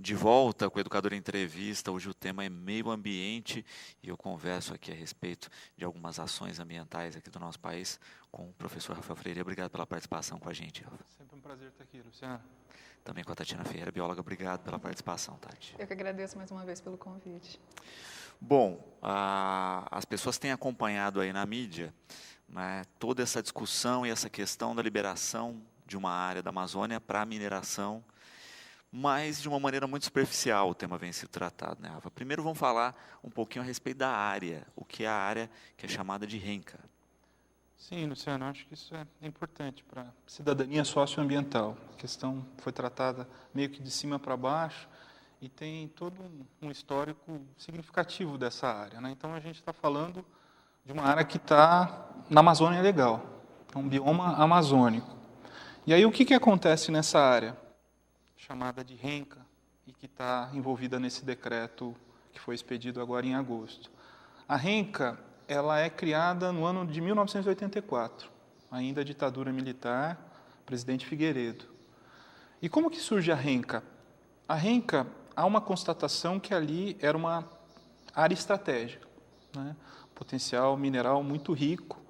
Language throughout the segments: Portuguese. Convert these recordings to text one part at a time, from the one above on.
de volta com o Educador em Entrevista. Hoje o tema é meio ambiente e eu converso aqui a respeito de algumas ações ambientais aqui do nosso país com o professor Rafael Freire. Obrigado pela participação com a gente, Rafa. Sempre um prazer estar aqui, Luciano. Também com a Tatiana Ferreira, bióloga. Obrigado pela participação, Tati. Eu que agradeço mais uma vez pelo convite. Bom, as pessoas têm acompanhado aí na mídia, né, toda essa discussão e essa questão da liberação de uma área da Amazônia para a mineração, mas de uma maneira muito superficial o tema vem sendo tratado, né, Rafa? Primeiro vamos falar um pouquinho a respeito da área, o que é a área que é chamada de renca. Sim, Luciano, acho que isso é importante para a cidadania socioambiental. A questão foi tratada meio que de cima para baixo e tem todo um histórico significativo dessa área, né? Então, a gente está falando de uma área que está na Amazônia Legal, é um bioma amazônico. E aí, o que acontece nessa área, chamada de renca, e que está envolvida nesse decreto que foi expedido agora em agosto? A renca, ela é criada no ano de 1984, ainda a ditadura militar, presidente Figueiredo. E como que surge a renca? A renca, há uma constatação que ali era uma área estratégica, né? Potencial mineral muito rico.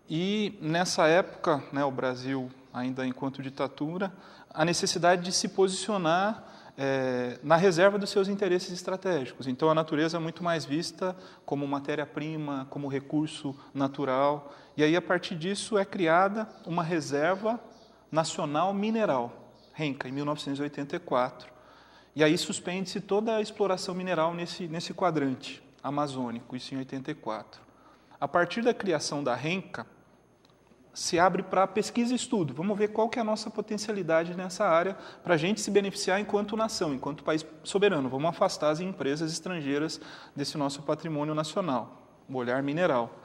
E nessa época, né, o Brasil, ainda enquanto ditadura, a necessidade de se posicionar na reserva dos seus interesses estratégicos. Então, a natureza é muito mais vista como matéria-prima, como recurso natural. E aí, a partir disso, é criada uma reserva nacional mineral, renca, em 1984. E aí suspende-se toda a exploração mineral nesse quadrante amazônico, isso em 84. A partir da criação da renca, se abre para pesquisa e estudo. Vamos ver qual que é a nossa potencialidade nessa área para a gente se beneficiar enquanto nação, enquanto país soberano. Vamos afastar as empresas estrangeiras desse nosso patrimônio nacional, o olhar mineral.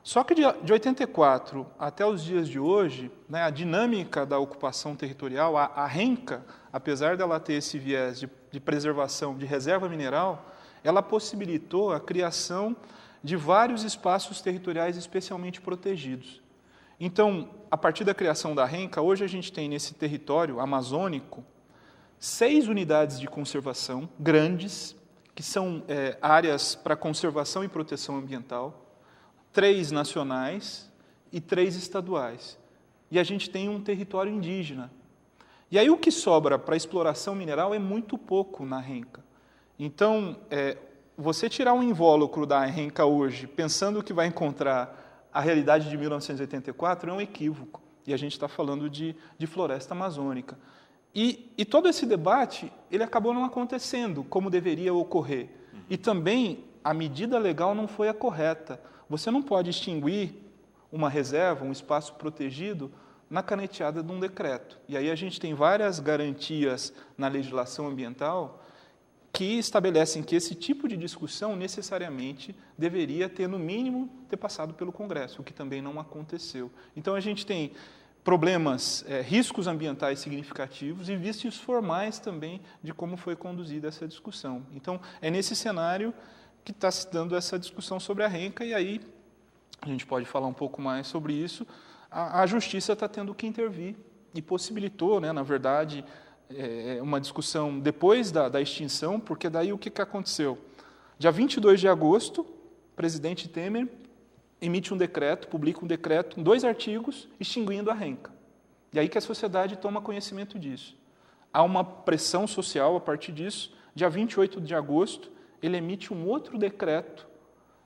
Só que de 84 até os dias de hoje, né, a dinâmica da ocupação territorial, a renca, apesar dela ter esse viés de preservação de reserva mineral, ela possibilitou a criação de vários espaços territoriais especialmente protegidos. Então, a partir da criação da renca, hoje a gente tem nesse território amazônico 6 unidades de conservação grandes, que são áreas para conservação e proteção ambiental, 3 nacionais e 3 estaduais. E a gente tem um território indígena. E aí o que sobra para exploração mineral é muito pouco na renca. Então, você tirar um invólucro da renca hoje, pensando que vai encontrar a realidade de 1984, é um equívoco. E a gente está falando de floresta amazônica. E todo esse debate, ele acabou não acontecendo como deveria ocorrer. E também a medida legal não foi a correta. Você não pode extinguir uma reserva, um espaço protegido, na caneteada de um decreto. E aí a gente tem várias garantias na legislação ambiental que estabelecem que esse tipo de discussão necessariamente deveria ter, no mínimo, ter passado pelo Congresso, o que também não aconteceu. Então, a gente tem problemas, riscos ambientais significativos e vícios formais também de como foi conduzida essa discussão. Então, é nesse cenário que está se dando essa discussão sobre a renca, e aí a gente pode falar um pouco mais sobre isso. A Justiça está tendo que intervir e possibilitou, né, na verdade, uma discussão depois da extinção, porque daí o que aconteceu? Dia 22 de agosto, o presidente Temer emite um decreto, publica um decreto, 2 artigos, extinguindo a renca. E aí que a sociedade toma conhecimento disso. Há uma pressão social a partir disso. Dia 28 de agosto, ele emite um outro decreto,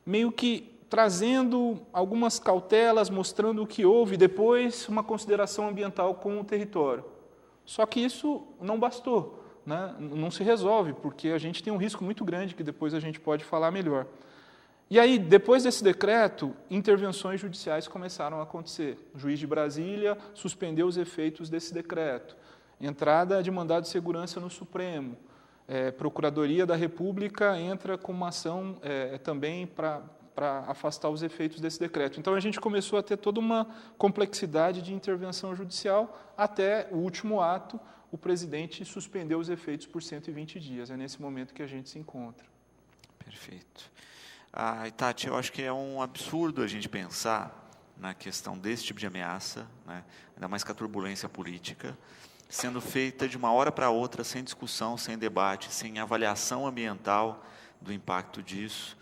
meio que trazendo algumas cautelas, mostrando o que houve, depois uma consideração ambiental com o território. Só que isso não bastou, né? Não se resolve, porque a gente tem um risco muito grande, que depois a gente pode falar melhor. E aí, depois desse decreto, intervenções judiciais começaram a acontecer. O juiz de Brasília suspendeu os efeitos desse decreto. Entrada de mandado de segurança no Supremo. Procuradoria da República entra com uma ação também para afastar os efeitos desse decreto. Então, a gente começou a ter toda uma complexidade de intervenção judicial, até o último ato, o presidente suspendeu os efeitos por 120 dias. É nesse momento que a gente se encontra. Perfeito. E Tati, eu acho que é um absurdo a gente pensar na questão desse tipo de ameaça, né, ainda mais com a turbulência política, sendo feita de uma hora para outra, sem discussão, sem debate, sem avaliação ambiental do impacto disso,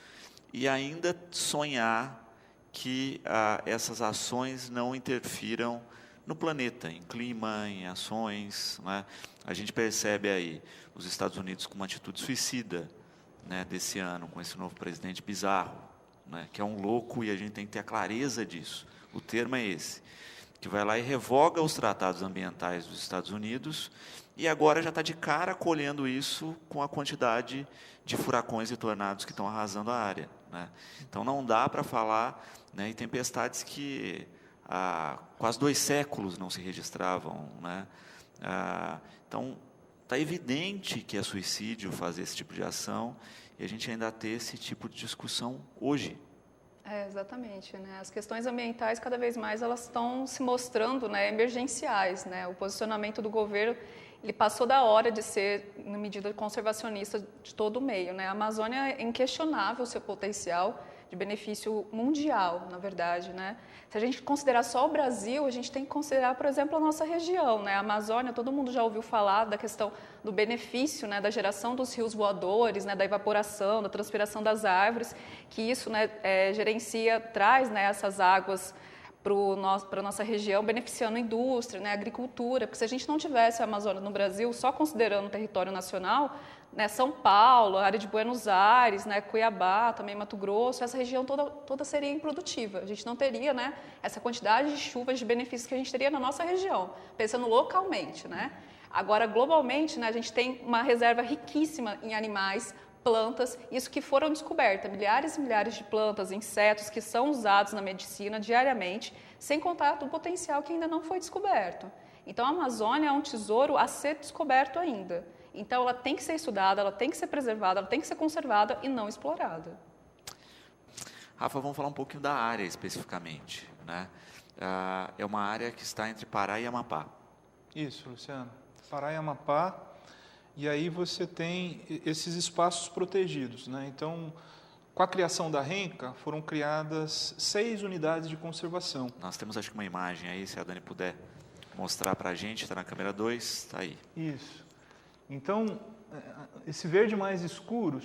e ainda sonhar que essas ações não interfiram no planeta, em clima, em ações, né? A gente percebe aí os Estados Unidos com uma atitude suicida, né, desse ano, com esse novo presidente bizarro, né, que é um louco, e a gente tem que ter a clareza disso. O termo é esse, que vai lá e revoga os tratados ambientais dos Estados Unidos, e agora já está de cara colhendo isso com a quantidade de furacões e tornados que estão arrasando a área, né? Então não dá para falar, né, em tempestades que há quase 2 séculos não se registravam, né? Então está evidente que é suicídio fazer esse tipo de ação, e a gente ainda ter esse tipo de discussão hoje. Exatamente, né? As questões ambientais, cada vez mais, elas estão se mostrando, né, emergenciais, né? O posicionamento do governo, ele passou da hora de ser uma medida conservacionista de todo o meio, né? A Amazônia é inquestionável o seu potencial de benefício mundial, na verdade, né? Se a gente considerar só o Brasil, a gente tem que considerar, por exemplo, a nossa região, né? A Amazônia, todo mundo já ouviu falar da questão do benefício, né, da geração dos rios voadores, né, da evaporação, da transpiração das árvores, que isso, né, traz, né, essas águas para a nossa região, beneficiando a indústria, né, a agricultura, porque se a gente não tivesse a Amazônia no Brasil, só considerando o território nacional, né, São Paulo, a área de Buenos Aires, né, Cuiabá, também Mato Grosso, essa região toda seria improdutiva. A gente não teria, né, essa quantidade de chuvas, de benefícios que a gente teria na nossa região, pensando localmente, né? Agora, globalmente, né, a gente tem uma reserva riquíssima em animais, plantas, isso que foram descobertas, milhares e milhares de plantas, insetos que são usados na medicina diariamente, sem contar do potencial que ainda não foi descoberto. Então, a Amazônia é um tesouro a ser descoberto ainda. Então, ela tem que ser estudada, ela tem que ser preservada, ela tem que ser conservada e não explorada. Rafa, vamos falar um pouquinho da área especificamente, né? É uma área que está entre Pará e Amapá. Isso, Luciano. Pará e Amapá, e aí você tem esses espaços protegidos, né? Então, com a criação da RENCA, foram criadas 6 unidades de conservação. Nós temos, acho que, uma imagem aí, se a Dani puder mostrar para a gente, está na câmera 2, está aí. Isso. Então, esse verde mais escuro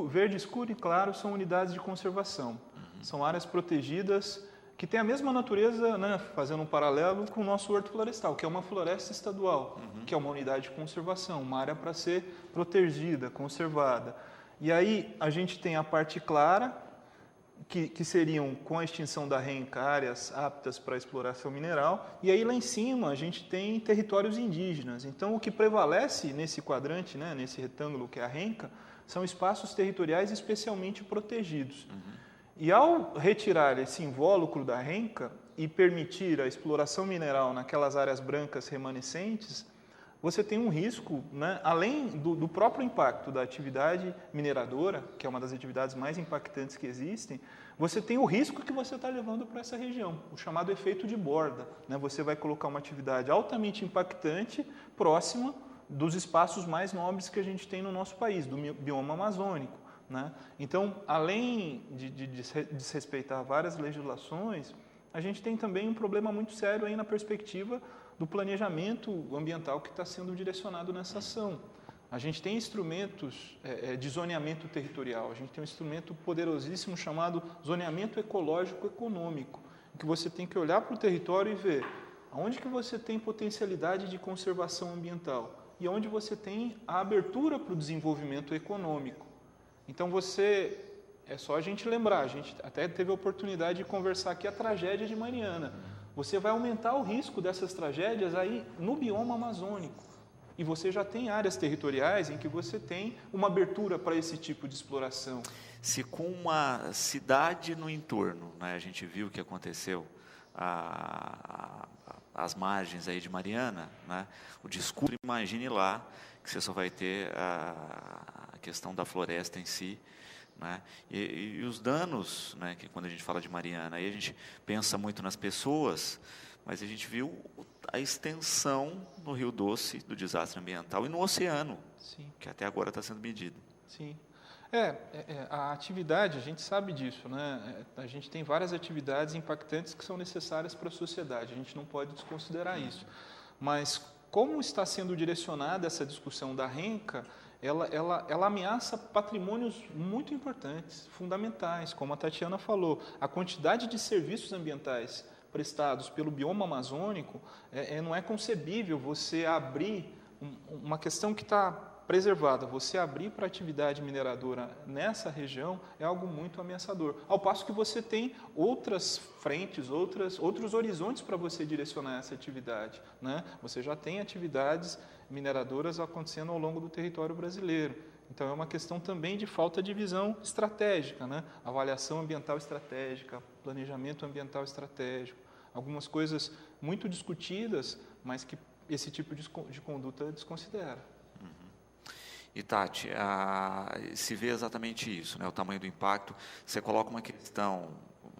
verde escuro e claro são unidades de conservação. Uhum. São áreas protegidas que têm a mesma natureza, né, fazendo um paralelo com o nosso horto florestal, que é uma floresta estadual, que é uma unidade de conservação, uma área para ser protegida, conservada. E aí a gente tem a parte clara, que seriam, com a extinção da RENCA, áreas aptas para exploração mineral, e aí lá em cima a gente tem territórios indígenas. Então, o que prevalece nesse quadrante, né, nesse retângulo que é a RENCA, são espaços territoriais especialmente protegidos. E ao retirar esse invólucro da RENCA e permitir a exploração mineral naquelas áreas brancas remanescentes, você tem um risco, né, além do próprio impacto da atividade mineradora, que é uma das atividades mais impactantes que existem, você tem o risco que você está levando para essa região, o chamado efeito de borda, né? Você vai colocar uma atividade altamente impactante próxima dos espaços mais nobres que a gente tem no nosso país, do bioma amazônico, né? Então, além de desrespeitar várias legislações, a gente tem também um problema muito sério aí na perspectiva do planejamento ambiental que está sendo direcionado nessa ação. A gente tem instrumentos de zoneamento territorial, a gente tem um instrumento poderosíssimo chamado zoneamento ecológico econômico, em que você tem que olhar para o território e ver aonde que você tem potencialidade de conservação ambiental e onde você tem a abertura para o desenvolvimento econômico. Então, é só a gente lembrar, a gente até teve a oportunidade de conversar aqui a tragédia de Mariana. Você vai aumentar o risco dessas tragédias aí no bioma amazônico. E você já tem áreas territoriais em que você tem uma abertura para esse tipo de exploração. Se com uma cidade no entorno, né, a gente viu o que aconteceu às margens aí de Mariana, né, o discurso, imagine lá, que você só vai ter a questão da floresta em si, né, e os danos, né, que quando a gente fala de Mariana, aí a gente pensa muito nas pessoas, mas a gente viu a extensão no Rio Doce do desastre ambiental e no oceano, sim, que até agora está sendo medido. Sim. A atividade, a gente sabe disso, né? A gente tem várias atividades impactantes que são necessárias para a sociedade, a gente não pode desconsiderar isso. Mas como está sendo direcionada essa discussão da RENCA, ela ameaça patrimônios muito importantes, fundamentais, como a Tatiana falou. A quantidade de serviços ambientais prestados pelo bioma amazônico, não é concebível você abrir uma questão que está preservada, você abrir para atividade mineradora nessa região é algo muito ameaçador. Ao passo que você tem outras frentes, outros horizontes para você direcionar essa atividade, né? Você já tem atividades mineradoras acontecendo ao longo do território brasileiro. Então, é uma questão também de falta de visão estratégica, né? Avaliação ambiental estratégica, planejamento ambiental estratégico, algumas coisas muito discutidas, mas que esse tipo de conduta desconsidera. E, Tati, se vê exatamente isso, né, o tamanho do impacto. Você coloca uma questão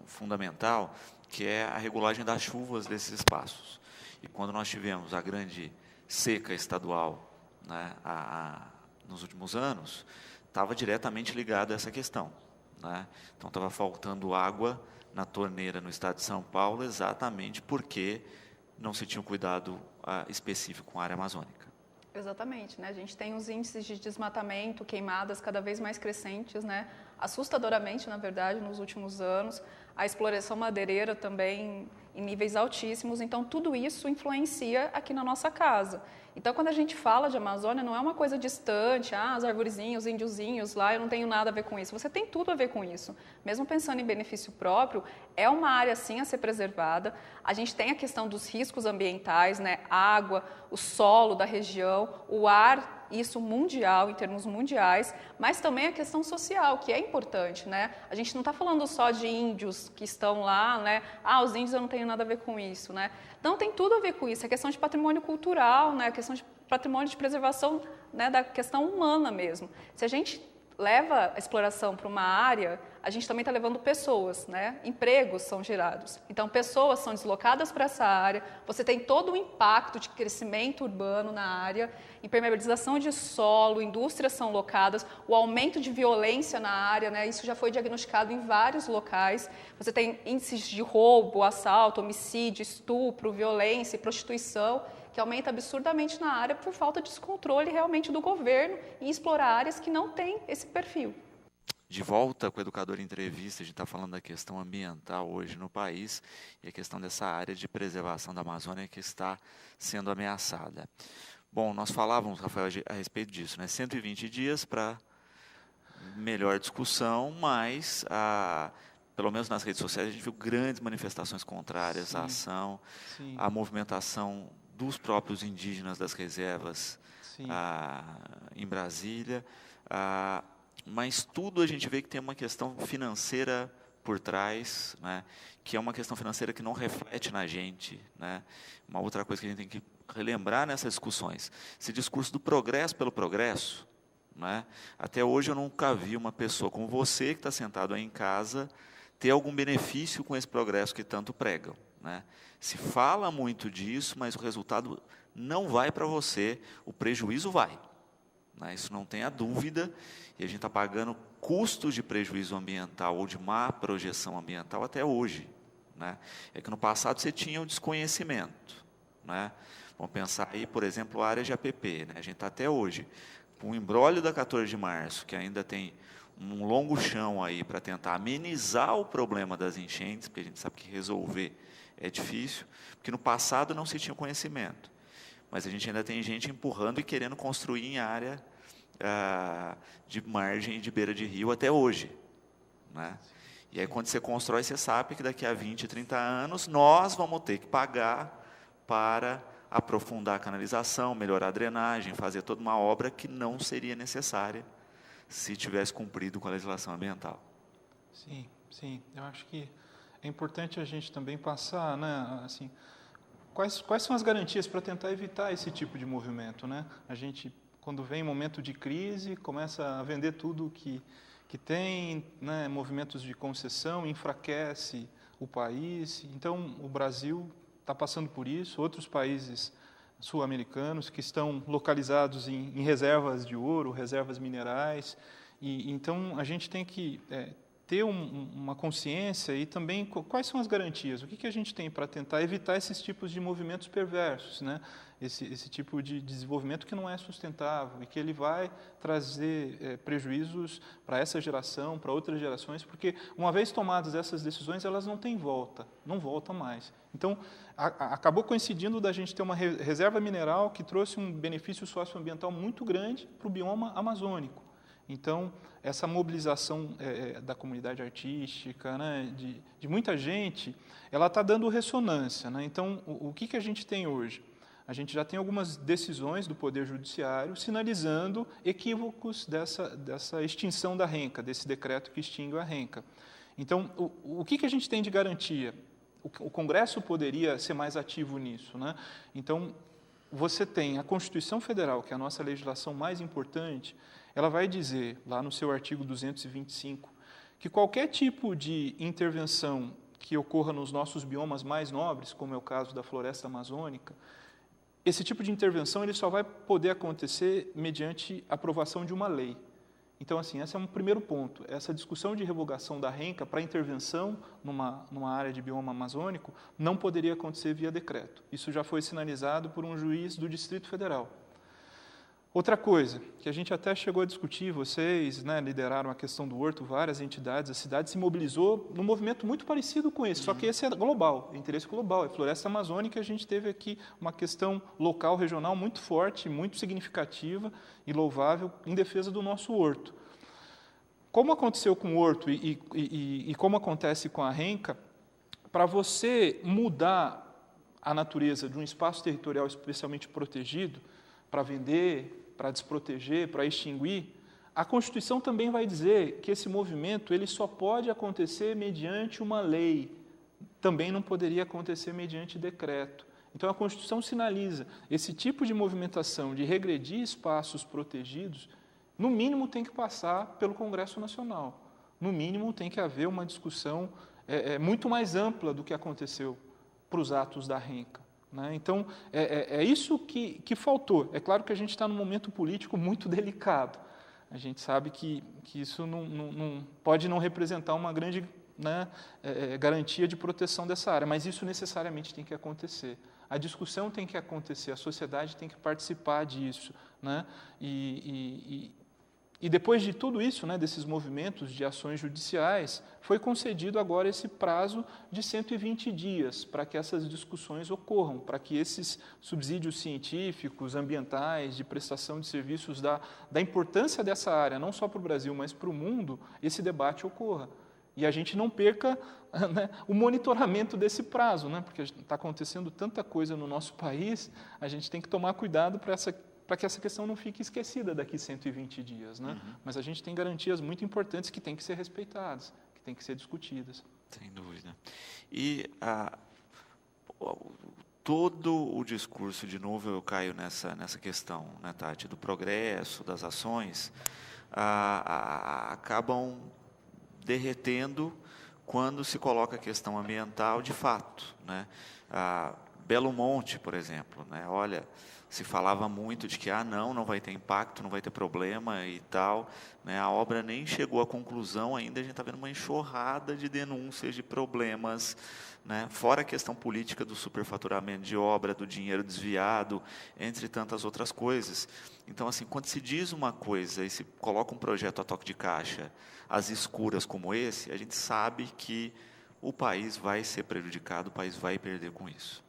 fundamental, que é a regulagem das chuvas desses espaços. E quando nós tivemos a grande seca estadual, né, nos últimos anos, estava diretamente ligado a essa questão, né? Então, estava faltando água na torneira no estado de São Paulo, exatamente porque não se tinha um cuidado específico com a área amazônica. Exatamente, né? A gente tem os índices de desmatamento, queimadas cada vez mais crescentes, né? Assustadoramente, na verdade, nos últimos anos. A exploração madeireira também em níveis altíssimos. Então, tudo isso influencia aqui na nossa casa. Então, quando a gente fala de Amazônia, não é uma coisa distante, as arvorezinhas, os índiozinhos lá, eu não tenho nada a ver com isso. Você tem tudo a ver com isso. Mesmo pensando em benefício próprio, é uma área, sim, a ser preservada. A gente tem a questão dos riscos ambientais, né? Água, o solo da região, o ar, isso mundial, em termos mundiais, mas também a questão social, que é importante, né? A gente não está falando só de índios que estão lá, né? Os índios eu não tenho nada a ver com isso, né? Não, tem tudo a ver com isso, é questão de patrimônio cultural, né? A questão de patrimônio de preservação, né? Da questão humana mesmo. Se a gente leva a exploração para uma área, a gente também está levando pessoas, né? Empregos são gerados. Então, pessoas são deslocadas para essa área, você tem todo o impacto de crescimento urbano na área, impermeabilização de solo, indústrias são locadas, o aumento de violência na área, né? Isso já foi diagnosticado em vários locais. Você tem índices de roubo, assalto, homicídio, estupro, violência e prostituição, que aumenta absurdamente na área por falta de descontrole realmente do governo em explorar áreas que não têm esse perfil. De volta com o Educador em Entrevista, a gente está falando da questão ambiental hoje no país e a questão dessa área de preservação da Amazônia que está sendo ameaçada. Bom, nós falávamos, Rafael, a respeito disso, né? 120 dias para melhor discussão, mas pelo menos nas redes sociais a gente viu grandes manifestações contrárias à ação, à movimentação dos próprios indígenas das reservas em Brasília, mas tudo a gente vê que tem uma questão financeira por trás, né, que é uma questão financeira que não reflete na gente, né. Uma outra coisa que a gente tem que relembrar nessas discussões, esse discurso do progresso pelo progresso, né, até hoje eu nunca vi uma pessoa como você que está sentado aí em casa ter algum benefício com esse progresso que tanto pregam, né. Se fala muito disso, mas o resultado não vai para você, o prejuízo vai, né, isso não tenha dúvida, e a gente está pagando custos de prejuízo ambiental ou de má projeção ambiental até hoje, né. É que no passado você tinha o desconhecimento, né. Vamos pensar aí, por exemplo, a área de APP, né, a gente está até hoje com o imbróglio da 14 de março, que ainda tem um longo chão aí para tentar amenizar o problema das enchentes, porque a gente sabe que resolver é difícil, porque no passado não se tinha conhecimento, mas a gente ainda tem gente empurrando e querendo construir em área de margem de beira de rio até hoje, né? E aí quando você constrói, você sabe que daqui a 20, 30 anos nós vamos ter que pagar para aprofundar a canalização, melhorar a drenagem, fazer toda uma obra que não seria necessária se tivesse cumprido com a legislação ambiental. Sim, sim. Eu acho que é importante a gente também passar, né, assim, quais são as garantias para tentar evitar esse tipo de movimento, né? A gente, quando vem momento de crise, começa a vender tudo que tem, né, movimentos de concessão, enfraquece o país. Então, o Brasil está passando por isso, outros países sul-americanos que estão localizados em reservas de ouro, reservas minerais. E então, a gente tem que ter uma consciência e também quais são as garantias, o que a gente tem para tentar evitar esses tipos de movimentos perversos, né? Esse tipo de desenvolvimento que não é sustentável e que ele vai trazer prejuízos para essa geração, para outras gerações, porque uma vez tomadas essas decisões, elas não têm volta, não voltam mais. Então, acabou coincidindo da gente ter uma reserva mineral que trouxe um benefício socioambiental muito grande para o bioma amazônico. Então, essa mobilização da comunidade artística, né, de muita gente, ela está dando ressonância, né? Então, o que a gente tem hoje? A gente já tem algumas decisões do Poder Judiciário sinalizando equívocos dessa extinção da renca, desse decreto que extingue a renca. Então, o que a gente tem de garantia? O Congresso poderia ser mais ativo nisso, né? Então, você tem a Constituição Federal, que é a nossa legislação mais importante, ela vai dizer, lá no seu artigo 225, que qualquer tipo de intervenção que ocorra nos nossos biomas mais nobres, como é o caso da floresta amazônica, esse tipo de intervenção ele só vai poder acontecer mediante aprovação de uma lei. Então, assim, esse é um primeiro ponto. Essa discussão de revogação da renca para intervenção numa área de bioma amazônico não poderia acontecer via decreto. Isso já foi sinalizado por um juiz do Distrito Federal. Outra coisa, que a gente até chegou a discutir, vocês, né, lideraram a questão do horto, várias entidades, a cidade se mobilizou num movimento muito parecido com esse, só que esse é global, é interesse global, é floresta amazônica, a gente teve aqui uma questão local, regional, muito forte, muito significativa e louvável em defesa do nosso horto. Como aconteceu com o horto e como acontece com a renca, para você mudar a natureza de um espaço territorial especialmente protegido, para vender, para desproteger, para extinguir, a Constituição também vai dizer que esse movimento ele só pode acontecer mediante uma lei, também não poderia acontecer mediante decreto. Então, a Constituição sinaliza esse tipo de movimentação de regredir espaços protegidos, no mínimo tem que passar pelo Congresso Nacional, no mínimo tem que haver uma discussão muito mais ampla do que aconteceu para os atos da renca. Né? Então, é isso que faltou. É claro que a gente está num momento político muito delicado. A gente sabe que isso não pode não representar uma grande, né, garantia de proteção dessa área, mas isso necessariamente tem que acontecer. A discussão tem que acontecer, a sociedade tem que participar disso. Né? E depois de tudo isso, né, desses movimentos de ações judiciais, foi concedido agora esse prazo de 120 dias para que essas discussões ocorram, para que esses subsídios científicos, ambientais, de prestação de serviços, da importância dessa área, não só para o Brasil, mas para o mundo, esse debate ocorra. E a gente não perca, né, o monitoramento desse prazo, né, porque está acontecendo tanta coisa no nosso país, a gente tem que tomar cuidado para que essa questão não fique esquecida daqui 120 dias. Né? Uhum. Mas a gente tem garantias muito importantes que têm que ser respeitadas, que têm que ser discutidas. Sem dúvida. E todo o discurso, de novo eu caio nessa questão, né, Tati, do progresso, das ações, acabam derretendo quando se coloca a questão ambiental de fato. Né? Belo Monte, por exemplo, né? Olha, se falava muito de que não vai ter impacto, não vai ter problema e tal, né? A obra nem chegou à conclusão ainda, a gente está vendo uma enxurrada de denúncias de problemas, né? Fora a questão política do superfaturamento de obra, do dinheiro desviado, entre tantas outras coisas. Então, assim, quando se diz uma coisa e se coloca um projeto a toque de caixa, às escuras como esse, a gente sabe que o país vai ser prejudicado, o país vai perder com isso.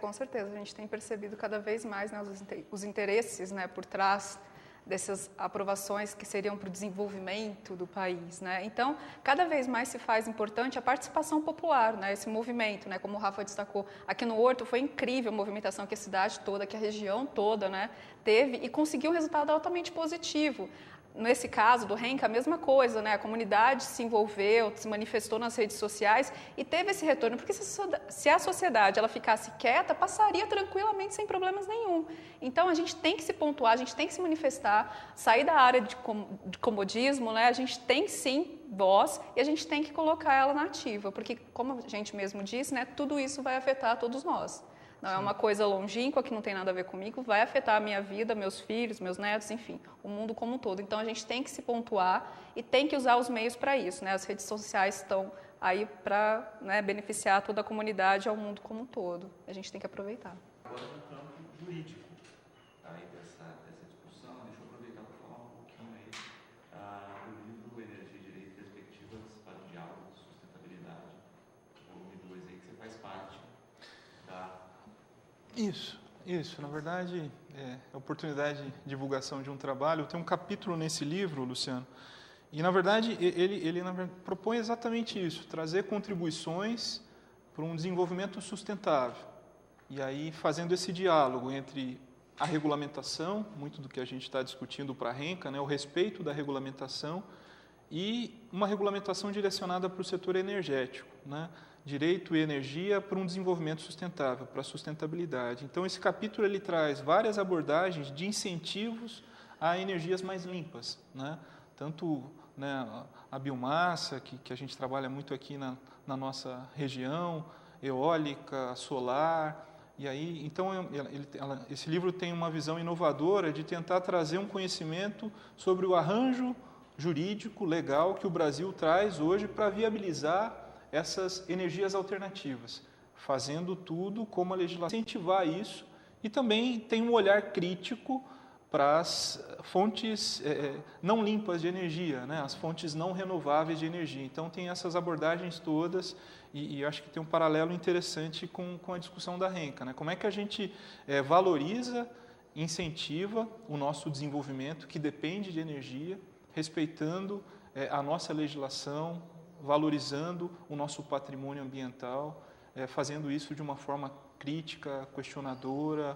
Com certeza, a gente tem percebido cada vez mais, né, os interesses, né, por trás dessas aprovações que seriam para o desenvolvimento do país. Né? Então, cada vez mais se faz importante a participação popular, né, esse movimento, né, como o Rafa destacou, aqui no Horto foi incrível a movimentação que a cidade toda, que a região toda, né, teve e conseguiu um resultado altamente positivo. Nesse caso do renca, a mesma coisa, né? A comunidade se envolveu, se manifestou nas redes sociais e teve esse retorno, porque se a sociedade ela ficasse quieta, passaria tranquilamente sem problemas nenhum. Então, a gente tem que se pontuar, a gente tem que se manifestar, sair da área de comodismo, né? A gente tem sim voz e a gente tem que colocar ela na ativa, porque, como a gente mesmo disse, né? Tudo isso vai afetar todos nós. Não é uma coisa longínqua que não tem nada a ver comigo, vai afetar a minha vida, meus filhos, meus netos, enfim, o mundo como um todo. Então, a gente tem que se pontuar e tem que usar os meios para isso, né? As redes sociais estão aí para, né, beneficiar toda a comunidade ao mundo como um todo. A gente tem que aproveitar. Agora, no campo jurídico, aí dessa discussão, deixa eu aproveitar para falar um pouquinho aí do livro Energia, Direito e Perspectivas para o Diálogo de Sustentabilidade, volume 2 aí, que você faz parte da... Isso. Na verdade, é a oportunidade de divulgação de um trabalho. Tem um capítulo nesse livro, Luciano, e, na verdade, ele propõe exatamente isso, trazer contribuições para um desenvolvimento sustentável. E aí, fazendo esse diálogo entre a regulamentação, muito do que a gente está discutindo para a RENCA, né, o respeito da regulamentação, e uma regulamentação direcionada para o setor energético, né, direito e energia para um desenvolvimento sustentável, para a sustentabilidade. Então, esse capítulo ele traz várias abordagens de incentivos a energias mais limpas, né, tanto, né, a biomassa, que a gente trabalha muito aqui na nossa região, eólica, solar. E aí, então, esse livro tem uma visão inovadora de tentar trazer um conhecimento sobre o arranjo jurídico, legal, que o Brasil traz hoje para viabilizar essas energias alternativas, fazendo tudo como a legislação incentivar isso, e também tem um olhar crítico para as fontes não limpas de energia, né? As fontes não renováveis de energia. Então, tem essas abordagens todas e acho que tem um paralelo interessante com a discussão da RENCA, né? Como é que a gente valoriza, incentiva o nosso desenvolvimento, que depende de energia, respeitando a nossa legislação, valorizando o nosso patrimônio ambiental, fazendo isso de uma forma crítica, questionadora,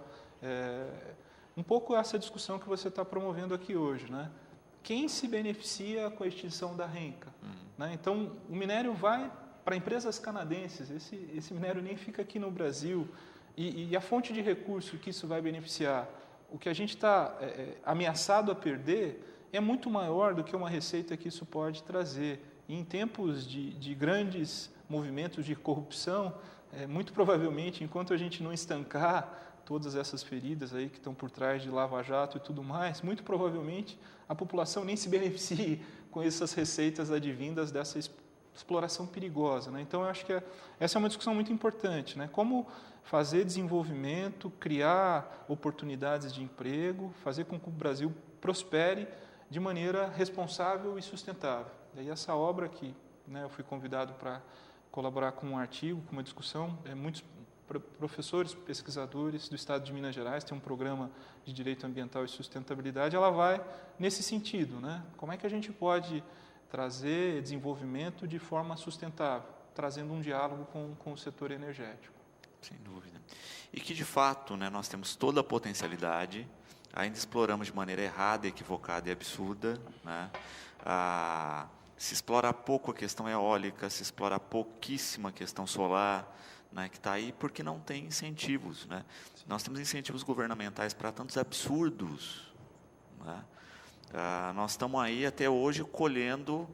um pouco essa discussão que você está promovendo aqui hoje, né? Quem se beneficia com a extinção da RENCA? Né? Então, o minério vai para empresas canadenses, esse minério nem fica aqui no Brasil, e a fonte de recurso que isso vai beneficiar, o que a gente está ameaçado a perder é muito maior do que uma receita que isso pode trazer. E em tempos de grandes movimentos de corrupção, muito provavelmente, enquanto a gente não estancar todas essas feridas aí que estão por trás de Lava Jato e tudo mais, muito provavelmente a população nem se beneficie com essas receitas advindas dessa exploração perigosa, né? Então, eu acho que essa é uma discussão muito importante, né? Como fazer desenvolvimento, criar oportunidades de emprego, fazer com que o Brasil prospere de maneira responsável e sustentável. E aí essa obra que, né, eu fui convidado para colaborar com um artigo, com uma discussão, muitos professores, pesquisadores do estado de Minas Gerais, tem um programa de direito ambiental e sustentabilidade, ela vai nesse sentido, né? Como é que a gente pode trazer desenvolvimento de forma sustentável, trazendo um diálogo com o setor energético? Sem dúvida. E que, de fato, né, nós temos toda a potencialidade, ainda exploramos de maneira errada, equivocada e absurda, né? Se explora pouco a questão eólica, se explora pouquíssima a questão solar, né, que está aí porque não tem incentivos, né? Nós temos incentivos governamentais para tantos absurdos, né? Nós estamos aí até hoje colhendo,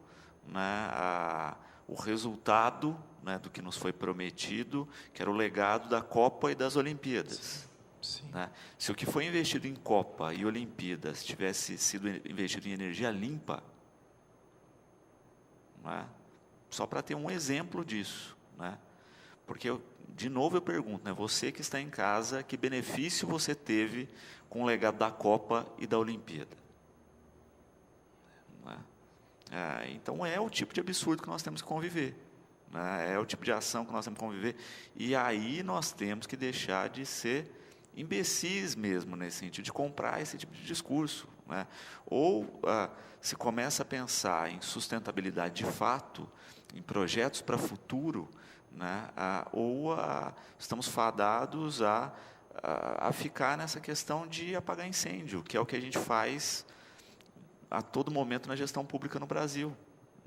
né, o resultado, né, do que nos foi prometido, que era o legado da Copa e das Olimpíadas. Sim. Né? Se o que foi investido em Copa e Olimpíadas tivesse sido investido em energia limpa, né, só para ter um exemplo disso, né? Porque, de novo eu pergunto, né, você que está em casa, que benefício você teve com o legado da Copa e da Olimpíada? Né? Então, é o tipo de absurdo que nós temos que conviver, né? É o tipo de ação que nós temos que conviver, e aí nós temos que deixar de ser imbecis mesmo, nesse sentido, de comprar esse tipo de discurso, né? Ou se começa a pensar em sustentabilidade de fato, em projetos para o futuro, né? Ou estamos fadados a ficar nessa questão de apagar incêndio, que é o que a gente faz a todo momento na gestão pública no Brasil,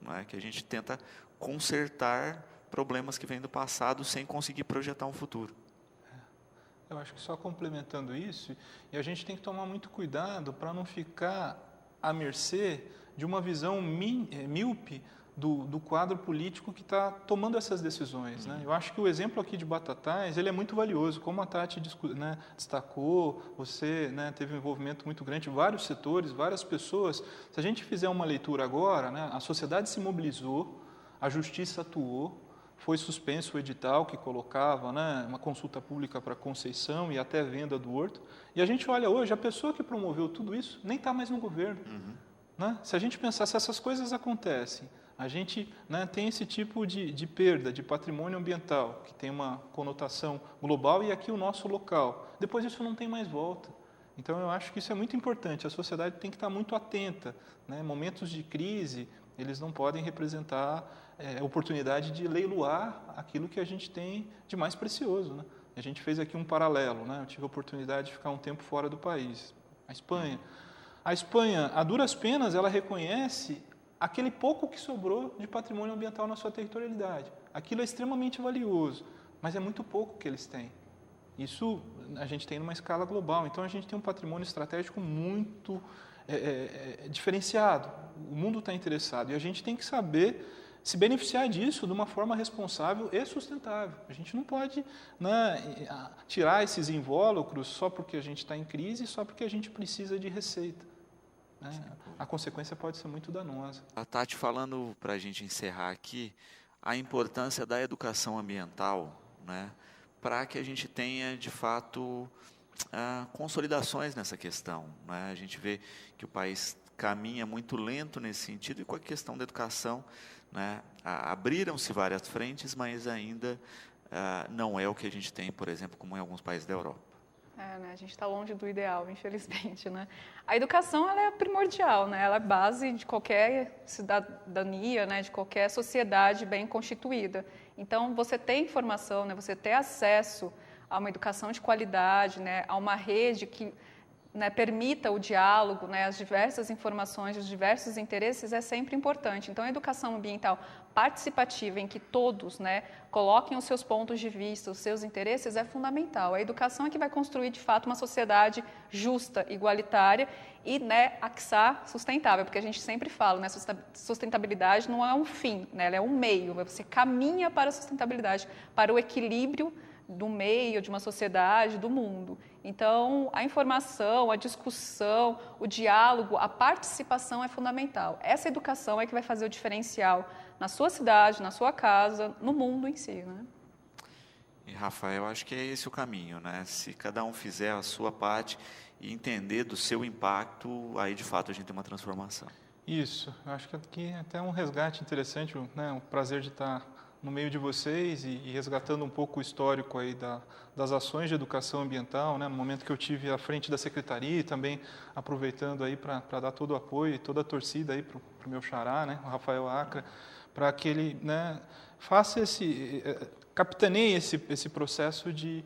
né? Que a gente tenta consertar problemas que vêm do passado sem conseguir projetar um futuro. Eu acho que só complementando isso, e a gente tem que tomar muito cuidado para não ficar à mercê de uma visão míope do quadro político que está tomando essas decisões, né? Eu acho que o exemplo aqui de Batatais, ele é muito valioso, como a Tati, né, destacou, você, né, teve um envolvimento muito grande em vários setores, várias pessoas. Se a gente fizer uma leitura agora, né, a sociedade se mobilizou, a justiça atuou, foi suspenso o edital que colocava, né, uma consulta pública para concessão e até venda do horto, e a gente olha hoje, a pessoa que promoveu tudo isso nem está mais no governo. Né? Se a gente pensar, se essas coisas acontecem, a gente, né, tem esse tipo de perda de patrimônio ambiental, que tem uma conotação global, e aqui o nosso local. Depois isso não tem mais volta. Então, eu acho que isso é muito importante. A sociedade tem que estar muito atenta. Né? Momentos de crise, eles não podem representar oportunidade de leiloar aquilo que a gente tem de mais precioso. Né? A gente fez aqui um paralelo. Né? Eu tive a oportunidade de ficar um tempo fora do país. A Espanha. A Espanha, a duras penas, ela reconhece aquele pouco que sobrou de patrimônio ambiental na sua territorialidade. Aquilo é extremamente valioso, mas é muito pouco que eles têm. Isso a gente tem numa escala global. Então, a gente tem um patrimônio estratégico muito diferenciado. O mundo está interessado e a gente tem que saber se beneficiar disso de uma forma responsável e sustentável. A gente não pode, né, tirar esses invólucros só porque a gente está em crise, só porque a gente precisa de receita. A consequência pode ser muito danosa. A Tati, falando para a gente encerrar aqui, a importância da educação ambiental, né, para que a gente tenha, de fato, consolidações nessa questão. Né? A gente vê que o país caminha muito lento nesse sentido, e com a questão da educação, né, abriram-se várias frentes, mas ainda não é o que a gente tem, por exemplo, como em alguns países da Europa. Né, a gente está longe do ideal, infelizmente. Né? A educação, ela é primordial, né? Ela é base de qualquer cidadania, né? De qualquer sociedade bem constituída. Então, você ter informação, né? Você ter acesso a uma educação de qualidade, né? A uma rede que, né, permita o diálogo, né, as diversas informações, os diversos interesses, é sempre importante. Então, a educação ambiental participativa, em que todos, né, coloquem os seus pontos de vista, os seus interesses, é fundamental. A educação é que vai construir, de fato, uma sociedade justa, igualitária e, né, sustentável, porque a gente sempre fala, né, sustentabilidade não é um fim, né, ela é um meio, você caminha para a sustentabilidade, para o equilíbrio do meio, de uma sociedade, do mundo. Então, a informação, a discussão, o diálogo, a participação é fundamental. Essa educação é que vai fazer o diferencial na sua cidade, na sua casa, no mundo em si. Né? E, Rafael, acho que é esse o caminho, né? Se cada um fizer a sua parte e entender do seu impacto, aí, de fato, a gente tem uma transformação. Isso. Acho que aqui é até um resgate interessante, né? Um prazer de estar no meio de vocês e resgatando um pouco o histórico aí das ações de educação ambiental, né? No momento que eu tive à frente da secretaria, e também aproveitando aí para dar todo o apoio e toda a torcida aí para o meu xará, né? O Rafael Acra, para que ele, né, faça capitaneie esse processo de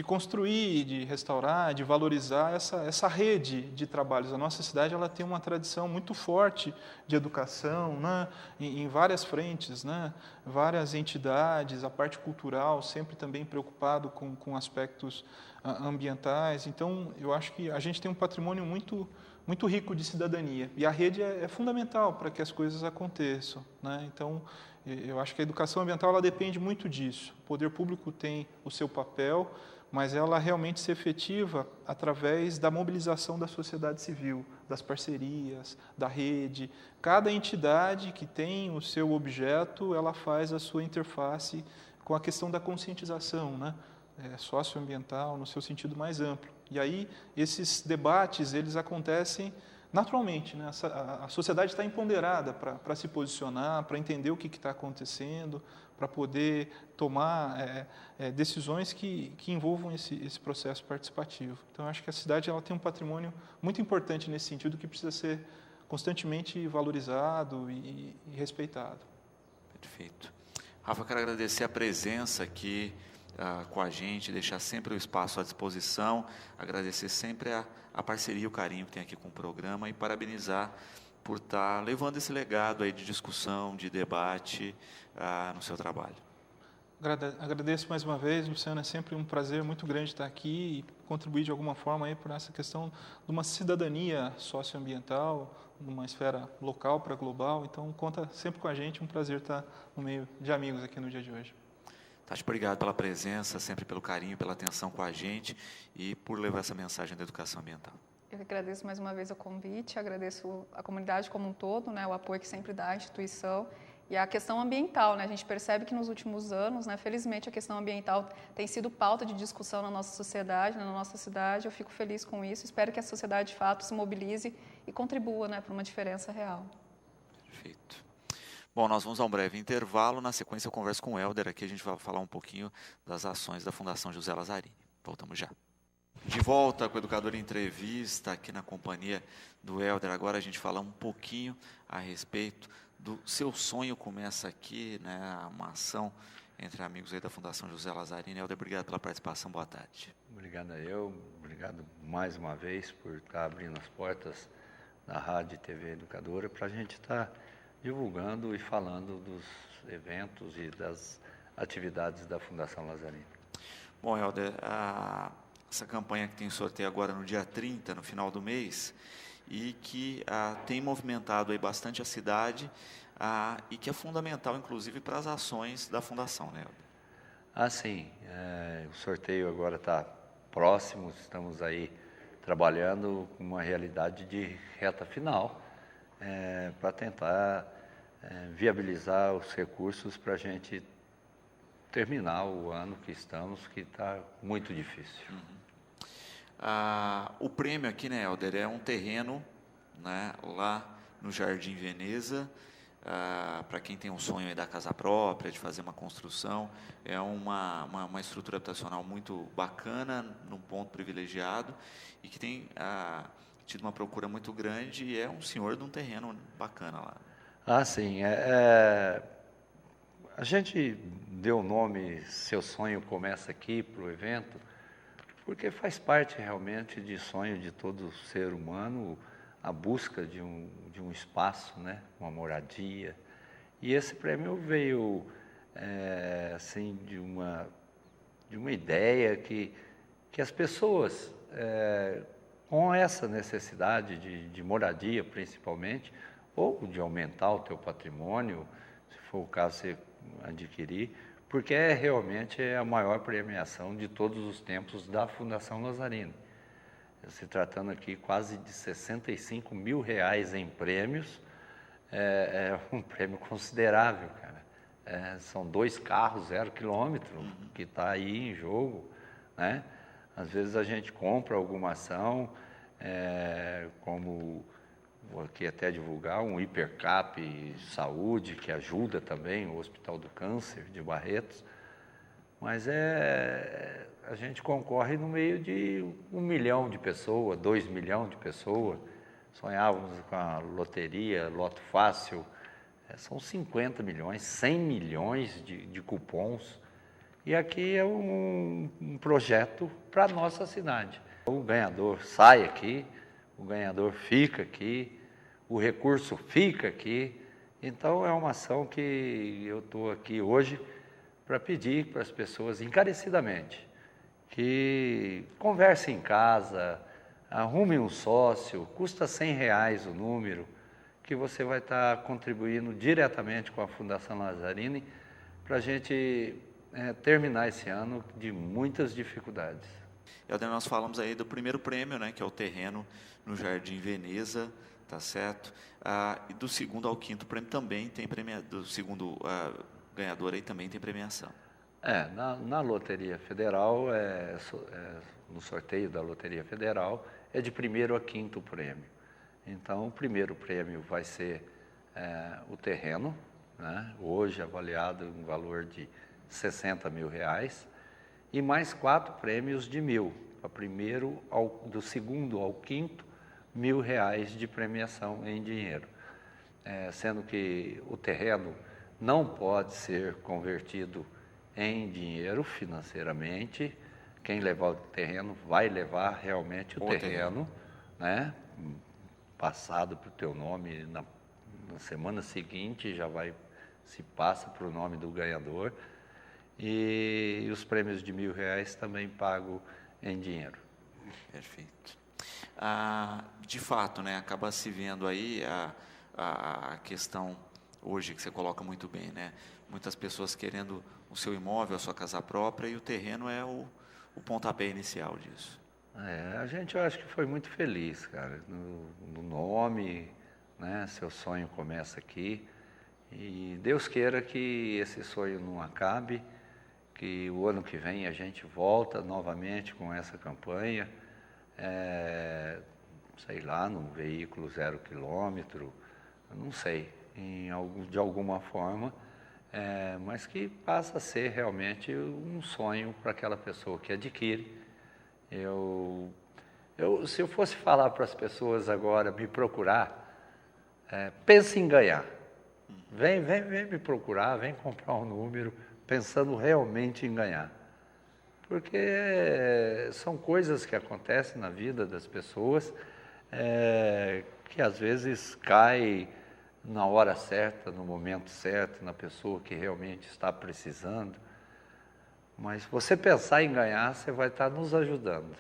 construir, de restaurar, de valorizar essa rede de trabalhos. A nossa cidade, ela tem uma tradição muito forte de educação, né, em várias frentes, né, várias entidades, a parte cultural sempre também preocupado com aspectos ambientais. Então, eu acho que a gente tem um patrimônio muito rico de cidadania, e a rede é fundamental para que as coisas aconteçam. Né? Então, eu acho que a educação ambiental ela depende muito disso. O poder público tem o seu papel, mas ela realmente se efetiva através da mobilização da sociedade civil, das parcerias, da rede. Cada entidade que tem o seu objeto, ela faz a sua interface com a questão da conscientização, né? Socioambiental, no seu sentido mais amplo. E aí, esses debates, eles acontecem naturalmente, né? A sociedade está empoderada para se posicionar, para entender o que está acontecendo, para poder tomar decisões que envolvam esse processo participativo. Então, acho que a cidade ela tem um patrimônio muito importante nesse sentido, que precisa ser constantemente valorizado e respeitado. Perfeito. Rafa, quero agradecer a presença aqui com a gente, deixar sempre o espaço à disposição, agradecer sempre a parceria e o carinho que tem aqui com o programa e parabenizar por estar levando esse legado aí de discussão, de debate no seu trabalho. Agradeço mais uma vez, Luciano, é sempre um prazer muito grande estar aqui e contribuir de alguma forma aí por essa questão de uma cidadania socioambiental, numa esfera local para global. Então, conta sempre com a gente, um prazer estar no meio de amigos aqui no dia de hoje. Tati, obrigado pela presença, sempre pelo carinho, pela atenção com a gente e por levar essa mensagem da educação ambiental. Eu agradeço mais uma vez o convite, agradeço a comunidade como um todo, né, o apoio que sempre dá à instituição. E a questão ambiental, né, a gente percebe que nos últimos anos, né, felizmente, a questão ambiental tem sido pauta de discussão na nossa sociedade, né, na nossa cidade. Eu fico feliz com isso, espero que a sociedade, de fato, se mobilize e contribua, né, para uma diferença real. Perfeito. Bom, nós vamos a um breve intervalo. Na sequência, eu converso com o Helder. Aqui a gente vai falar um pouquinho das ações da Fundação José Lazzarini. Voltamos já. De volta com o Educador em Entrevista, aqui na companhia do Helder. Agora a gente fala um pouquinho a respeito do Seu Sonho Começa Aqui, né, uma ação entre amigos aí da Fundação José Lazzarini. Helder, obrigado pela participação, boa tarde. Obrigado a eu, obrigado mais uma vez por estar abrindo as portas da Rádio e TV Educadora para a gente estar divulgando e falando dos eventos e das atividades da Fundação Lazzarini. Bom, Helder, essa campanha que tem sorteio agora no dia 30, no final do mês, e que tem movimentado aí bastante a cidade e que é fundamental, inclusive, para as ações da Fundação, né, Helder? Sim. O sorteio agora está próximo, estamos aí trabalhando com uma realidade de reta final para tentar viabilizar os recursos para a gente terminar o ano que estamos, que está muito difícil. O prêmio aqui, né, Helder, é um terreno, né, lá no Jardim Veneza, para quem tem um sonho aí da casa própria, de fazer uma construção. É uma estrutura habitacional muito bacana, num ponto privilegiado, e que tem tido uma procura muito grande, e é um senhor de um terreno bacana lá. Sim. A gente deu o nome Seu Sonho Começa Aqui para o evento, porque faz parte realmente de sonho de todo ser humano, a busca de um espaço, né, uma moradia. E esse prêmio veio assim, de uma ideia que as pessoas, com essa necessidade de moradia principalmente, ou de aumentar o teu patrimônio, se for o caso você adquirir, porque realmente é a maior premiação de todos os tempos da Fundação Lazzarini. Se tratando aqui quase de R$65 mil em prêmios, é um prêmio considerável, cara. São 2 carros, 0 quilômetro, que está aí em jogo, né? Às vezes a gente compra alguma ação, como vou aqui até divulgar, um Hipercap Saúde, que ajuda também o Hospital do Câncer de Barretos, mas a gente concorre no meio de 1 milhão de pessoas, 2 milhões de pessoas. Sonhávamos com a loteria, Loto Fácil, são 50 milhões, 100 milhões de cupons. E aqui é um projeto para a nossa cidade. O ganhador sai aqui, o ganhador fica aqui, o recurso fica aqui. Então, é uma ação que eu estou aqui hoje para pedir para as pessoas encarecidamente que conversem em casa, arrumem um sócio, custa R$100 o número, que você vai estar contribuindo diretamente com a Fundação Lazzarini para a gente terminar esse ano de muitas dificuldades. Helder, nós falamos aí do primeiro prêmio, né, que é o terreno no Jardim Veneza, tá certo? E do segundo ao quinto prêmio também tem premiação, do segundo ganhador aí também tem premiação. Na Loteria Federal, no sorteio da Loteria Federal, é de primeiro a quinto prêmio. Então, o primeiro prêmio vai ser o terreno, né, hoje avaliado em valor de R$60 mil, e mais 4 prêmios de R$1.000, do segundo ao quinto, R$1.000 de premiação em dinheiro. Sendo que o terreno não pode ser convertido em dinheiro financeiramente. Quem levar o terreno vai levar realmente o terreno, né, passado para o teu nome na semana seguinte, se passa para o nome do ganhador. e os prêmios de R$1.000 também pago em dinheiro. Perfeito. De fato, né, acaba se vendo aí a questão hoje que você coloca muito bem, né? Muitas pessoas querendo o seu imóvel, a sua casa própria, e o terreno é o pontapé inicial disso. A gente, eu acho que foi muito feliz, cara, no nome, né? Seu sonho começa aqui, e Deus queira que esse sonho não acabe, que o ano que vem a gente volta novamente com essa campanha, sei lá, num veículo 0 quilômetro, não sei, de alguma forma, mas que passa a ser realmente um sonho para aquela pessoa que adquire. Se eu fosse falar para as pessoas agora me procurar, pense em ganhar. Vem me procurar, vem comprar um número, pensando realmente em ganhar. Porque são coisas que acontecem na vida das pessoas, que às vezes cai na hora certa, no momento certo, na pessoa que realmente está precisando. Mas você pensar em ganhar, você vai estar nos ajudando,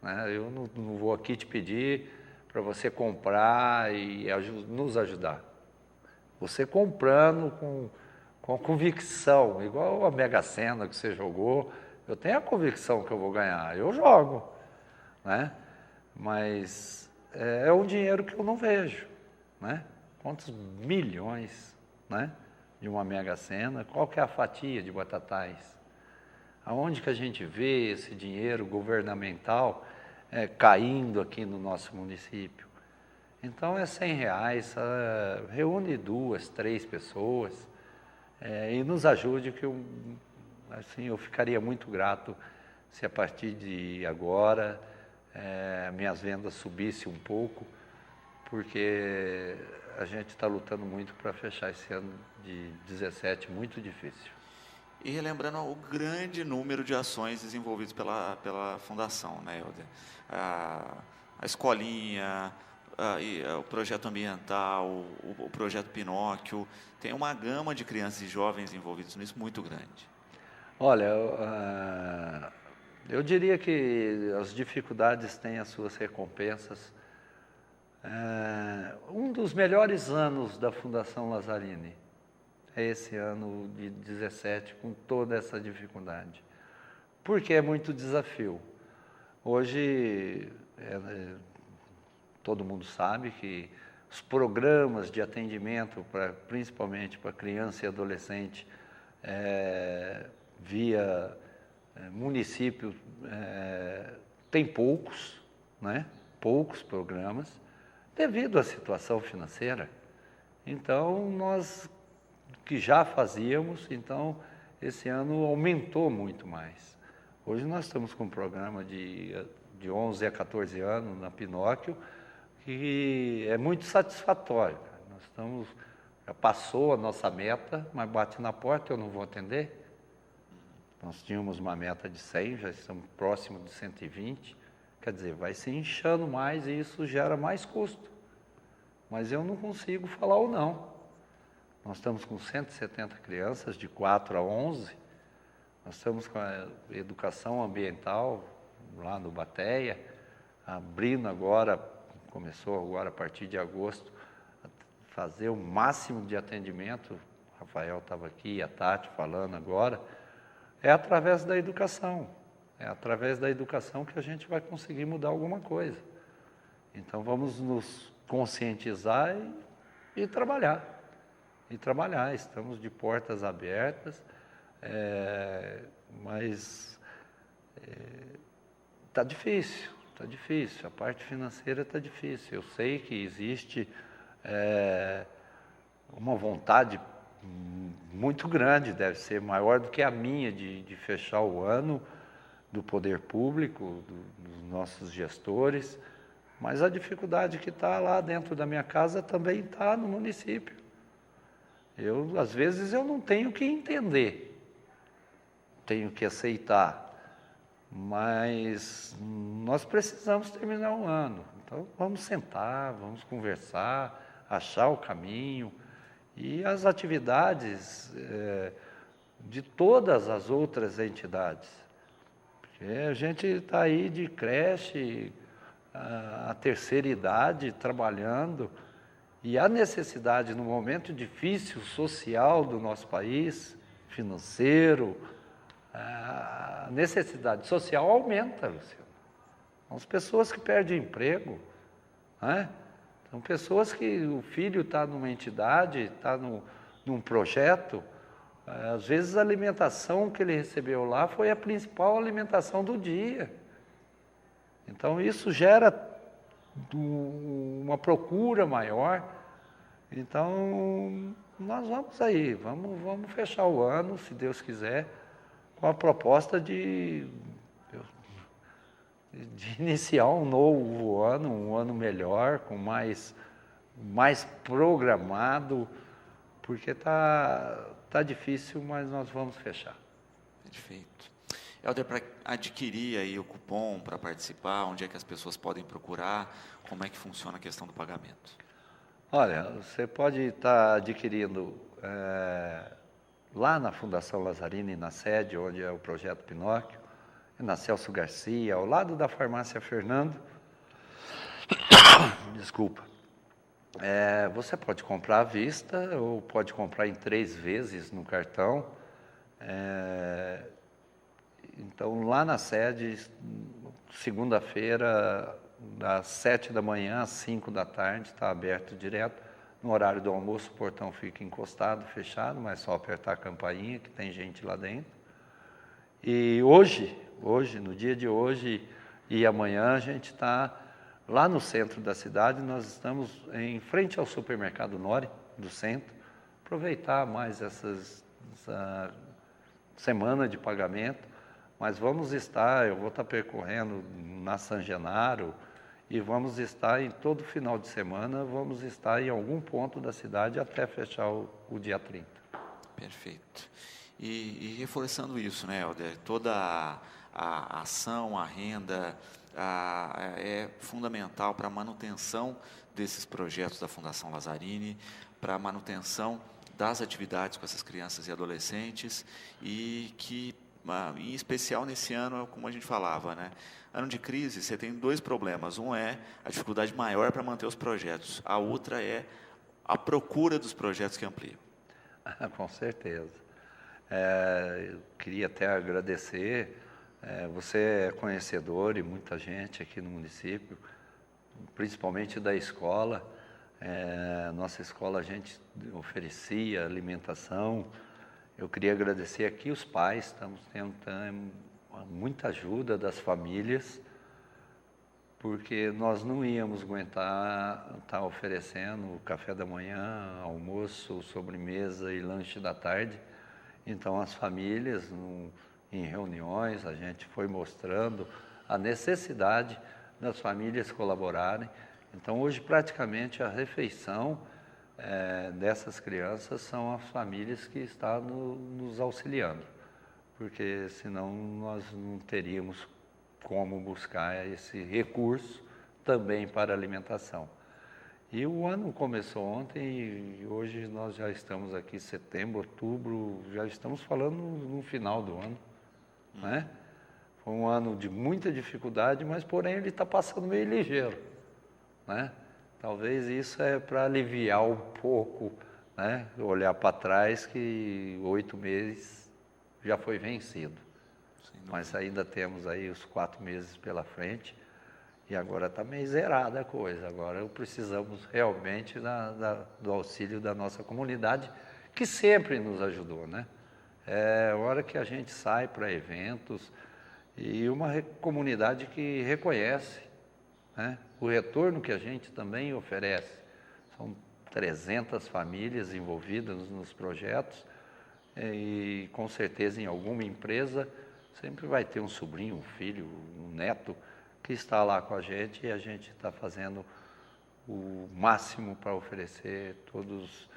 né? Eu não vou aqui te pedir para você comprar e nos ajudar. Você comprando com convicção, igual a Mega Sena que você jogou, eu tenho a convicção que eu vou ganhar, eu jogo, né? Mas é um dinheiro que eu não vejo, né? Quantos milhões, né, de uma Mega Sena, qual que é a fatia de Batatais? Aonde que a gente vê esse dinheiro governamental caindo aqui no nosso município? Então é R$100, reúne 2, 3 pessoas e nos ajude, que eu ficaria muito grato se a partir de agora minhas vendas subissem um pouco, porque a gente está lutando muito para fechar esse ano de 17 muito difícil. E relembrando o grande número de ações desenvolvidas pela Fundação, né, Helder? A escolinha, o projeto ambiental, o projeto Pinóquio, tem uma gama de crianças e jovens envolvidos nisso muito grande. Olha, eu diria que as dificuldades têm as suas recompensas. Um dos melhores anos da Fundação Lazzarini é esse ano de 17, com toda essa dificuldade, porque é muito desafio. Hoje, todo mundo sabe que os programas de atendimento, principalmente para criança e adolescente, via município, tem poucos, né? Poucos programas, devido à situação financeira. Então, nós que já fazíamos, então esse ano aumentou muito mais. Hoje nós estamos com um programa de 11 a 14 anos na Pinóquio, que é muito satisfatório. Já passou a nossa meta, mas bate na porta, eu não vou atender. Nós tínhamos uma meta de 100, já estamos próximos de 120, quer dizer, vai se inchando mais e isso gera mais custo. Mas eu não consigo falar ou não. Nós estamos com 170 crianças, de 4 a 11. Nós estamos com a educação ambiental lá no Bateia, abrindo agora, começou agora a partir de agosto, a fazer o máximo de atendimento. O Rafael estava aqui, a Tati falando agora. É através da educação. É através da educação que a gente vai conseguir mudar alguma coisa. Então vamos nos conscientizar e trabalhar. Estamos de portas abertas, mas está difícil, a parte financeira está difícil. Eu sei que existe uma vontade muito grande, deve ser maior do que a minha, de fechar o ano, do poder público, dos nossos gestores, mas a dificuldade que está lá dentro da minha casa também está no município. Às vezes eu não tenho que entender, tenho que aceitar, mas nós precisamos terminar o ano. Então vamos sentar, vamos conversar, achar o caminho. E as atividades, de todas as outras entidades. Porque a gente está aí de creche, a terceira idade, trabalhando, e a necessidade, no momento difícil social do nosso país, financeiro, a necessidade social aumenta, Luciano. São as pessoas que perdem emprego, né? São pessoas que o filho está numa entidade, está num projeto, às vezes a alimentação que ele recebeu lá foi a principal alimentação do dia. Então isso gera uma procura maior. Então nós vamos aí, vamos fechar o ano, se Deus quiser, com a proposta de iniciar um novo ano, um ano melhor, com mais programado, porque tá difícil, mas nós vamos fechar. Perfeito. Helder, para adquirir aí o cupom, para participar, onde é que as pessoas podem procurar, como é que funciona a questão do pagamento? Olha, você pode estar adquirindo lá na Fundação Lazzarini, na sede, onde é o Projeto Pinóquio, na Celso Garcia, ao lado da Farmácia Fernando. Desculpa. Você pode comprar à vista ou pode comprar em 3 vezes no cartão. Então, lá na sede, segunda-feira, das 7 da manhã às 5 da tarde, está aberto direto. No horário do almoço, o portão fica encostado, fechado, mas é só apertar a campainha, que tem gente lá dentro. E hoje, no dia de hoje e amanhã, a gente está lá no centro da cidade. Nós estamos em frente ao supermercado Nori, do centro. Aproveitar mais essa semana de pagamento, mas eu vou estar percorrendo na San Genaro e vamos estar em todo final de semana, vamos estar em algum ponto da cidade até fechar o dia 30. Perfeito. E reforçando isso, né, Helder, toda a ação, a renda é fundamental para a manutenção desses projetos da Fundação Lazzarini, para a manutenção das atividades com essas crianças e adolescentes, e que, em especial nesse ano, como a gente falava, né, ano de crise, você tem 2 problemas. Um é a dificuldade maior para manter os projetos, a outra é a procura dos projetos que ampliam. Com certeza. Eu queria até agradecer, você é conhecedor e muita gente aqui no município, principalmente da escola. Nossa escola a gente oferecia alimentação. Eu queria agradecer aqui os pais, estamos tendo muita ajuda das famílias, porque nós não íamos aguentar estar oferecendo café da manhã, almoço, sobremesa e lanche da tarde. Então, as famílias, em reuniões, a gente foi mostrando a necessidade das famílias colaborarem. Então, hoje, praticamente, a refeição dessas crianças são as famílias que estão nos auxiliando, porque senão nós não teríamos como buscar esse recurso também para a alimentação. E o ano começou ontem e hoje nós já estamos aqui, setembro, outubro, já estamos falando no final do ano, né? Foi um ano de muita dificuldade, mas porém ele está passando meio ligeiro, né? Talvez isso é para aliviar um pouco, né? Olhar para trás que 8 meses já foi vencido. Mas ainda temos aí os 4 meses pela frente. E agora está meio zerada a coisa. Agora precisamos realmente do auxílio da nossa comunidade, que sempre nos ajudou, né? É hora que a gente sai para eventos e uma comunidade que reconhece, né, o retorno que a gente também oferece. São 300 famílias envolvidas nos projetos e com certeza em alguma empresa sempre vai ter um sobrinho, um filho, um neto que está lá com a gente e a gente está fazendo o máximo para oferecer todas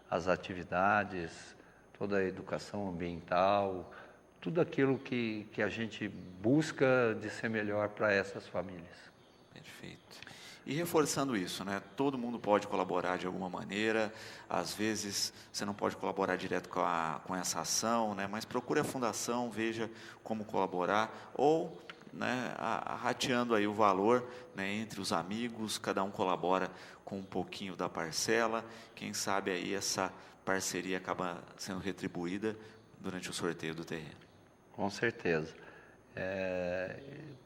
as atividades, toda a educação ambiental, tudo aquilo que a gente busca de ser melhor para essas famílias. Perfeito. E reforçando isso, né? Todo mundo pode colaborar de alguma maneira, às vezes você não pode colaborar direto com essa ação, né? Mas procure a fundação, veja como colaborar, ou, né, rateando aí o valor, né, entre os amigos, cada um colabora com um pouquinho da parcela, quem sabe aí essa parceria acaba sendo retribuída durante o sorteio do terreno. Com certeza.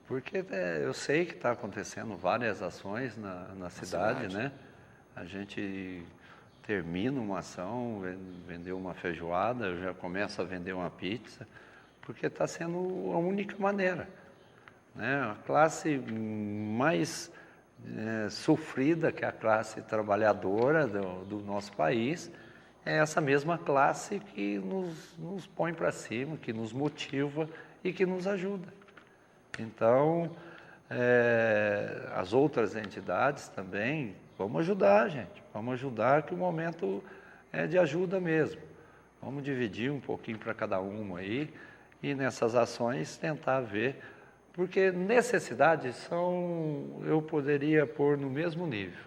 Porque eu sei que está acontecendo várias ações na cidade, né? A gente termina uma ação, vendeu uma feijoada, eu já começo a vender uma pizza, porque está sendo a única maneira, né? A classe mais sofrida, que é a classe trabalhadora do nosso país, é essa mesma classe que nos põe para cima, que nos motiva e que nos ajuda. Então, as outras entidades também, vamos ajudar, gente. Vamos ajudar, que o momento é de ajuda mesmo. Vamos dividir um pouquinho para cada um aí e nessas ações tentar ver, porque necessidades eu poderia pôr no mesmo nível,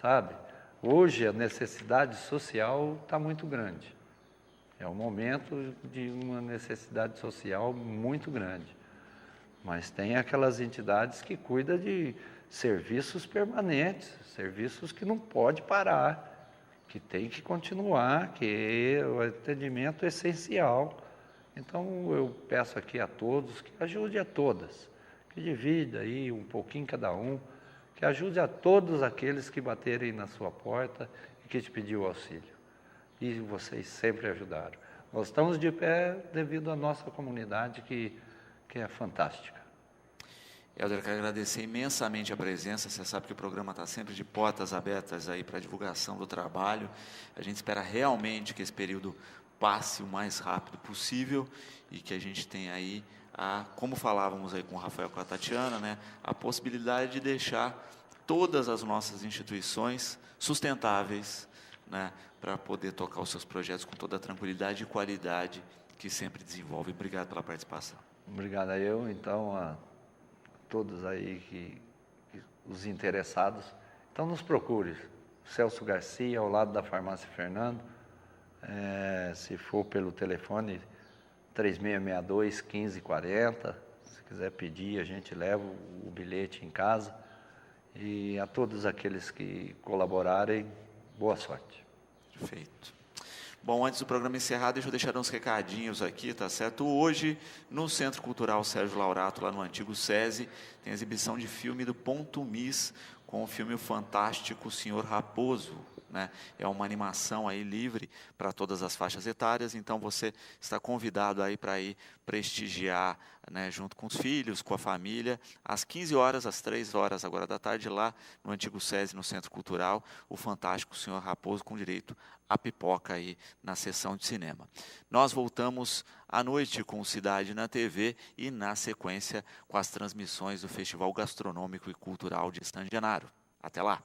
sabe? Hoje a necessidade social está muito grande. É um momento de uma necessidade social muito grande. Mas tem aquelas entidades que cuidam de serviços permanentes, serviços que não pode parar, que tem que continuar, que o atendimento é essencial. Então eu peço aqui a todos que ajude a todas, que divida aí um pouquinho cada um, que ajude a todos aqueles que baterem na sua porta e que te pediu auxílio. E vocês sempre ajudaram. Nós estamos de pé devido à nossa comunidade que é fantástica. Helder, eu quero agradecer imensamente a presença. Você sabe que o programa está sempre de portas abertas aí para a divulgação do trabalho. A gente espera realmente que esse período passe o mais rápido possível e que a gente tenha aí, como falávamos aí com o Rafael e com a Tatiana, né, a possibilidade de deixar todas as nossas instituições sustentáveis, né, para poder tocar os seus projetos com toda a tranquilidade e qualidade que sempre desenvolve. Obrigado pela participação. Obrigado a eu, então, a todos aí os interessados. Então nos procure. Celso Garcia, ao lado da Farmácia Fernando. Se for pelo telefone 3662-1540, se quiser pedir, a gente leva o bilhete em casa. E a todos aqueles que colaborarem, boa sorte. Perfeito. Bom, antes do programa encerrar, deixa eu deixar uns recadinhos aqui, tá certo? Hoje, no Centro Cultural Sérgio Laurato, lá no antigo SESI, tem a exibição de filme do Ponto Miss, com o filme fantástico Senhor Raposo, né? É uma animação aí livre para todas as faixas etárias, então você está convidado aí para ir prestigiar, né, junto com os filhos, com a família, às 15 horas, às 3 horas agora da tarde, lá no antigo SESI, no Centro Cultural, o fantástico Senhor Raposo, com direito a pipoca aí na sessão de cinema. Nós voltamos à noite com Cidade na TV e, na sequência, com as transmissões do Festival Gastronômico e Cultural de San Genaro. Até lá!